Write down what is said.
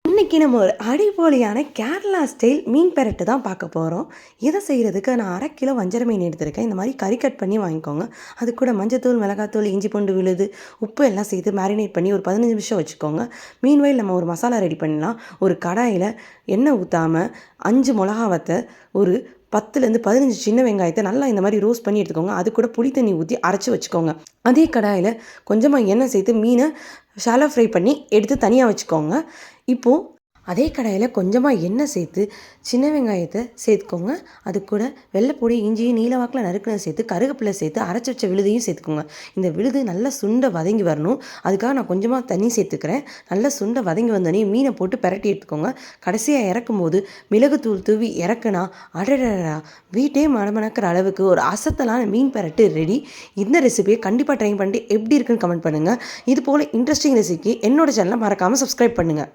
இன்னைக்கு நம்ம ஒரு அடிப்பொலியான கேரளா ஸ்டைல் மீன் பெரட்டு தான் பார்க்க போகிறோம். இதை செய்கிறதுக்கு நான் 1/2 கிலோ வஞ்சர மீன் எடுத்திருக்கேன். இந்த மாதிரி கறி கட் பண்ணி வாங்கிக்கோங்க. அது கூட மஞ்சத்தூள், மிளகாத்தூள், இஞ்சி பூண்டு விழுது, உப்பு எல்லாம் சேர்த்து மேரினேட் பண்ணி ஒரு 15 நிமிஷம் வச்சுக்கோங்க. மீன்வயல் நம்ம ஒரு மசாலா ரெடி பண்ணலாம். ஒரு கடாயில் எண்ணெய் ஊற்றாமல் 5 மிளகா வத்த, ஒரு 10லேருந்து 15 சின்ன வெங்காயத்தை நல்லா இந்த மாதிரி ரோஸ்ட் பண்ணி எடுத்துக்கோங்க. அது கூட புளி தண்ணி ஊற்றி அரைச்சி வச்சுக்கோங்க. அதே கடாயில் கொஞ்சமாக எண்ணெய் சேர்த்து மீனை ஷாலோ ஃப்ரை பண்ணி எடுத்து தனியாக வச்சுக்கோங்க. இப்போது அதே கடாயில் கொஞ்சமாக எண்ணெய் சேர்த்து சின்ன வெங்காயத்தை சேர்த்துக்கோங்க. அது கூட வெள்ளைப்பொடி, இஞ்சியும் நீல வாக்கில் நறுக்கினதை சேர்த்து கருவேப்பிலை சேர்த்து அரைச்சி வச்ச விழுதையும் சேர்த்துக்கோங்க. இந்த விழுது நல்லா சுண்டை வதங்கி வரணும். அதுக்காக நான் கொஞ்சமாக தண்ணி சேர்த்துக்கிறேன். நல்லா சுண்டை வதங்கி வந்தோடனே மீனை போட்டு பிரட்டி எடுத்துக்கோங்க. கடைசியாக இறக்கும் போது மிளகுத்தூள் தூவி இறக்குனா அடடா, வீட்டே மணமணக்கிற அளவுக்கு ஒரு அசத்தலான மீன் பெரட்டு ரெடி. இந்த ரெசிபியை கண்டிப்பாக ட்ரை பண்ணிட்டு எப்படி இருக்குன்னு கமெண்ட் பண்ணுங்கள். இது போல் இன்ட்ரெஸ்டிங் ரெசிபிக்கு என்னோட சேனலை மறக்காமல் சப்ஸ்கிரைப் பண்ணுங்கள்.